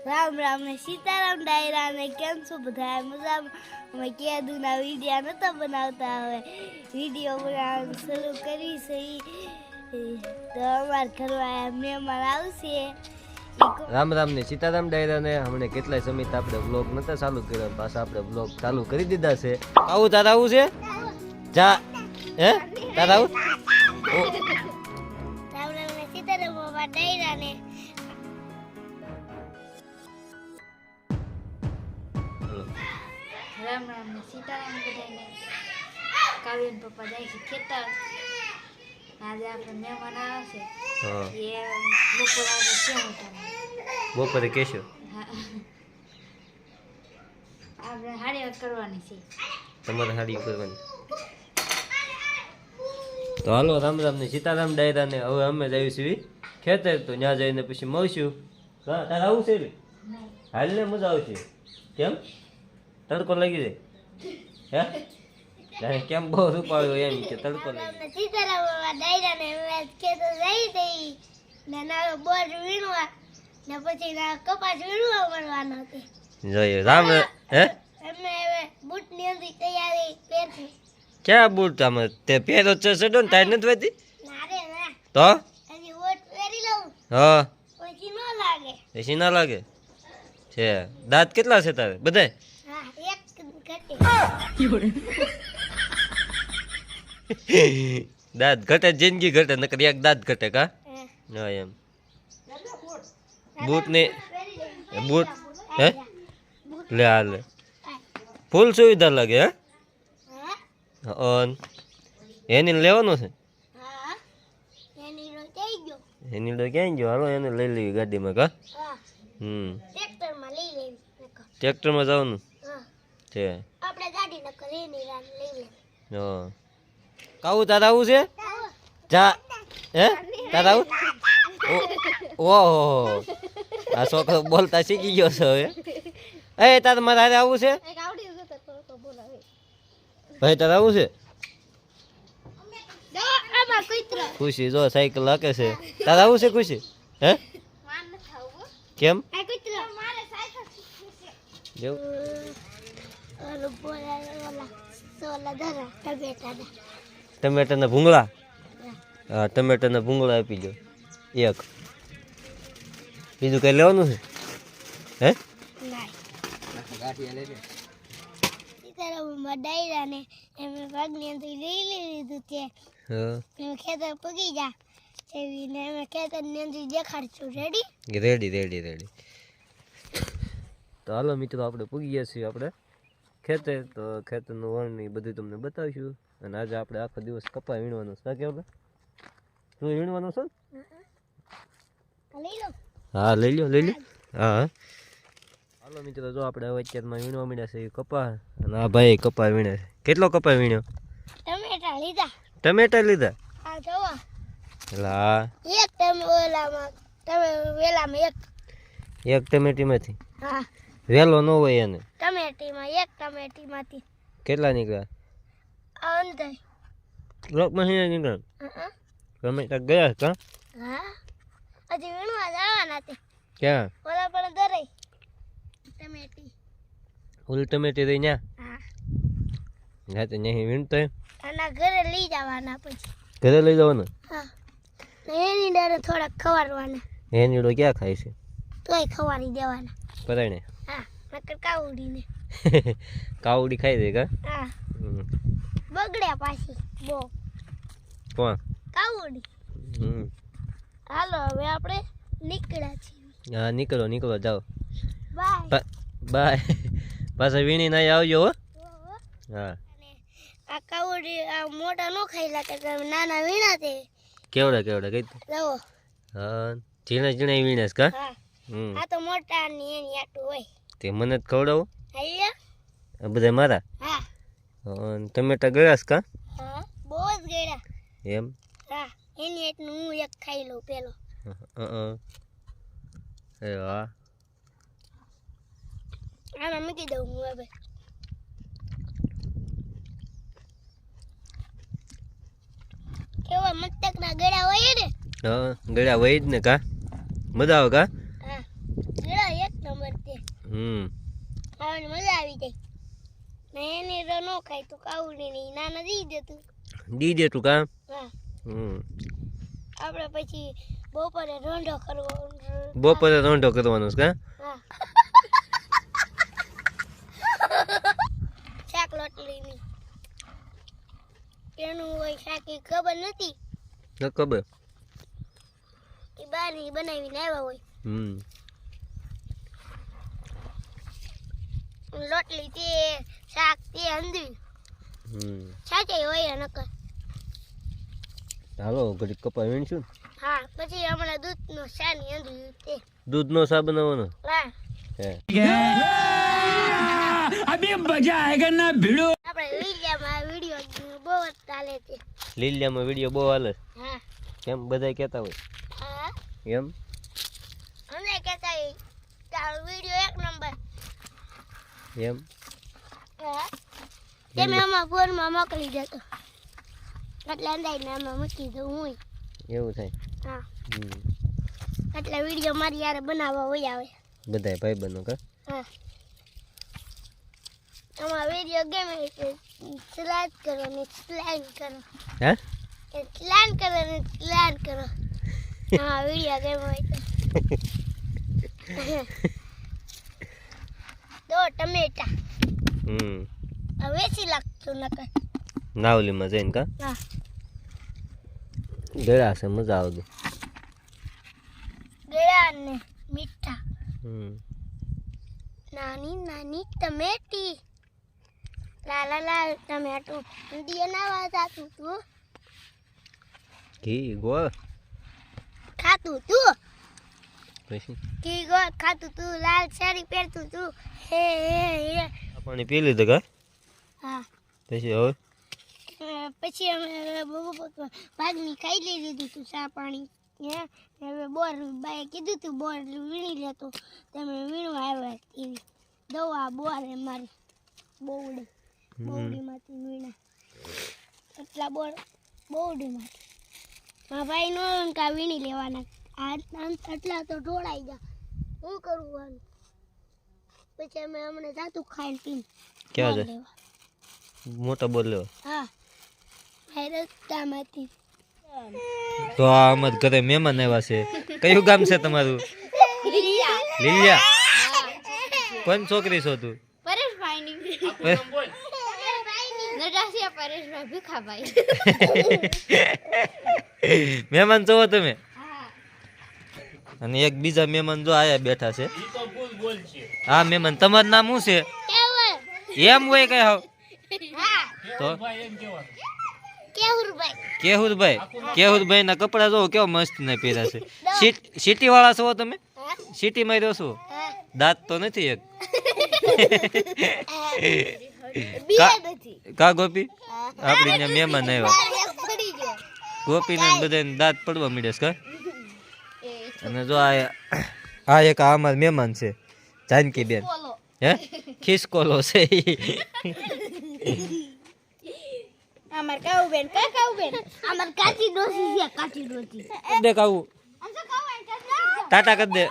રામ રામ ને સીતારામ ડાયરા ને કેમ છો બધા મજામાં? અમે કેદુના વિડીયો નતા બનાવતા, હવે વિડીયો બનાવવાનું શરૂ કરી છે. તો અમારા ઘરમાં મહેમાન આવશે. રામ રામ ને સીતારામ ડાયરા ને હમણે કેટલાય સમય આપણે વ્લોગ નતા ચાલુ કર્યા, પાછા આપણે વ્લોગ ચાલુ કરી દીધા છે. આવું તારા આવું છે જા હે તારા આવું રામ રામ ને સીતારામ બાબા ડાયરા ને રામ રામ ને સીતારામ બધાને. કાવ્યન પપ્પા જાય છે ખેતર. આજે આપણે મહેમાન આવશે. એ બપોર આજે કેમ હતા બપોરે કેશો આપણે હાડી કરવાની છે. તમારે હાડી કરવાની. તો હાલો રામ રામ ને સીતારામ ડાયરા ને હવે અમે જ આવીશું ખેતર, તો ત્યાં જઈને પછી મળશું. તારે આવું છે હાલ ને મજા આવશે. કેમ તડકો લાગી જાય હે કેમ બહુ રૂપાળ્યો એમ કે તડકો લાગી સીતારામ બાબા ડાયરા ને ખેતર જઈ દઈ ને નાનો બોર વીણવા ને પછી ના કપાસ વીણવા મળવાનો છે. જોઈએ રામ હે અમે હવે બૂટ ની અંદી તૈયારી પહેરશું. ક્યાં બૂટ આમ તે પહેરો ચડો ને તાર નથી વધી ના રે ના તો હજી ઓટ પહેરી લઉં હા પછી ન લાગે. એસી ના લાગે છે. દાંત કેટલા છે તારે બધાય? હા એક ઘટે. દાંત ઘટે જિંદગી ઘટે નકર એક દાંત ઘટે કા હા એમ. બૂટ ને બૂટ હે લે હાલે ફૂલ સુવિધા લાગે હે ઓન એની લેવાનું છે. હા એની નો થઈ ગયો. એની લો ક્યાં ગયો? હાલો એને લઈ લેવી ગાડીમાં કા. હા ટ્રેક્ટર માં લઈ લેવી. ટ્રેક્ટરમાં જવાનું હા છે. આપણે ગાડી ન કરે એની રાન લઈ લે. હા કાવું તારા આવું છે જા હે તારા આવું ઓહો આ છોકરો બોલતા શીખી ગયો છે હવે. એ તારે મારે હારે આવું છે એક આવડી ગયો તો બોલાવે. ભાઈ તારે આવું છે? જો આમાં કૂતરો ખુશી જો સાયકલ હાકે છે. તારે આવું છે ખુશી હે માન ન થાવો. કેમ આ કૂતરો મારે સાયકલ છે. જેવું ઓલો બોલા સોલા ધરા ટમેટા ટમેટાના ભૂંગળા હા ટમેટાના ભૂંગળા આપી દો એક. બીજું કઈ લેવાનું છે હે? સીતારામમાં ડાયરા ને એમે ભાગની અંદર લઈ લીધું છે. હા એમ ખેતર પગી જા એવી ને એમે ખેતર ની અંદર દેખાડશું. Ready ready ready ready. તો હાલો મિત્રો આપણે પૂગી ગયા છીએ આપણે ખેતર. તો ખેતરનું વણ ને બધું તમને બતાવીશું. અને આજે આપણે આખો દિવસ કપા વીણવાનો છે કેવું તું વીણવાનો છો? લઈ લો. હા લઈ લો લઈ લો. હા હાલો મિત્રો જો આપણે હવે અત્યારમાં વીણવા માંડ્યા છે કપા. અને આ ભાઈ કપા વીણે છે. કેટલો કપા વીણ્યો? ટમેટા લીધા. ટમેટા લીધા? હા જોવો એટલે હા એક ઓલામાં તમે વેલામાં એક ટમેટીમાંથી હા વેલો ન હોય એને ટમેટીમાં એક ટમેટીમાંથી કેટલા નીકળ્યા? અંદર લોકમાં નીકળ્યા ટમેટા ગયા કા? હા હજી વીણવા જવાના તે. ક્યાં? ઓલા પણ દરે ટમેટી. ઓલી ટમેટી રહી ન્યા? હા હા તો નહીં વીણતો એમ આના ઘરે લઈ જવાના પછી. ઘરે લઈ જવાનું? હા એની ડરે થોડાક ખવારવાના. એનીડો ક્યાં ખાય છે? તોય ખવારી દેવાના. પરાણે હા નકર કાવડીને. કાવડી ખાઈ દે કા? હા બગડ્યા પાછી બહુ કોણ? કાવડી. હાલો હવે આપણે નીકળ્યા છીએ. હા નીકળો નીકળો જાઓ બાય બાય. પાછા વીણી ના આવજો હો. હા આ કાવડી આ મોટા નો ખાઈ લાગે તમે નાના વીણા તે કેવડા કેવડા કઈ જવો. હા ઝીણા ઝીણા વીણેસ કા? હા આ તો મોટા ની એની આટું હોય. તે મને જ ખવડાવો હાલ્યા આ બધા મારા. હા ટમેટા ગળાસ કા? હા બહુ જ ગળ્યા. એમ હા એની એટલું હું એક ખાઈ લઉં પેલો. એ વાહ આમાં મૂકી દઉં હું હવે. કેવા મસ્તકના ગળા હોય ને? હા ગળ્યા વહી જ ને કા? મજા આવે કા? હા ગળા એક નંબર ખાવાની મજા આવી જાય ને એને ર નો ખાય તો કાવડી નહીં નાના દી દેતું દી દે તું કા હા હમ આપણે પછી બપોરે રોંઢો કરવો બપોરે રોંઢો કરવાનો છે કા હા શાક રોટલીની એનું હોય શાકી ખબર નથી ન ખબર એ બારી બનાવીને આવ્યા હોય રોટલી તે શાક તે અંધી સાચે હોય નકર હાલો ઘડી કપા વીણશું હા પછી હમણાં દૂધનો શાની અંધી તે દૂધનો સા બનાવવાનો હા હે अभी मजा आएगा ना भिड़ो આપણે લીલિયામાં વિડિયો બહુ જ ચાલે છે લીલિયામાં વિડીયો બહુ હાલે હા કેમ બધા કહેતા હોય હા એમ અમને કહેતા તારો વિડિયો એક નંબર એમ હા તમે આમાં ફોનમાં મોકલી દેતો એટલે અંદાજને આમાં મૂકી દઉં હું એવું થાય હા એટલે વિડિયો મારી યાર બનાવવા હોય આવે બધાય ભાઈ બનો કા હા આમાં વિડિયો ગમે છે સ્લાઇડ કરો ને સ્લાઇડ કરો હે સ્લાઇડ કરો ને સ્લાઇડ કરો હા વિડિયો ગમે હોય તો ટમેટા વેચી લાગતું નકર નાવલીમાં જઈને કા હા ગળા છે મજા આવે ગળા ને મીઠા હમ નાની નાની ટમેટી લાલા લાલ ટમેટું દિયે નાવા જાતું તું ઘી ગોળ ખાતું તું પછી કી ગોળ ખાતું તું લાલ સાડી પહેરતું તું હે હે પાણી પી લીધું કા હા પછી હવે પછી અમે ભાગની ખાઈ લીધું તું ચા પાણી હવે બોર બાએ કીધું તું બોર વીણી લેતો તમે વીણવા આવ્યા એવી દવા બોર એ મારી બોવડીમાંથી વીણા એટલા બોર બોવડીમાંથી મારા ભાઈ નો કા વીણી લેવાના આટલા તો ઢોળાઈ ગયા શું કરવાનું પછી અમે હમણાં જાતું ખાઈને પીને ક્યાં જાય મોટા બોલ લેવા હા રસ્તામાંથી તો આ અમારા ઘરે મહેમાન આવ્યા છે કયું ગામ છે તમારું લીલિયા કોણ છોકરી છો તું મહેમાન છો તમે અને એક બીજા મહેમાન જો આયા બેઠા છે હા મહેમાન તમારું નામ શું છે એમ હોય કઈ હાવ તો કેહુરભાઈ ના કપડા જો કેવા મસ્ત ને પહેર્યા છે સિટી વાળા છો તમે સિટી માં રહ્યો છો દાંત તો નથી એક કા ગોપી આપડી ત્યાં મહેમાન આવ્યા ગોપી ને બધા દાંત પડવા મીડે કા અને જો આ એક અમાર મહેમાન છે જાનકી બેન હે ખિસકોલો છે અમાર કાઉબેન અમાર કાચી ડોસી છે કાચી ડોસી દે કાઉ ટાટા કર દે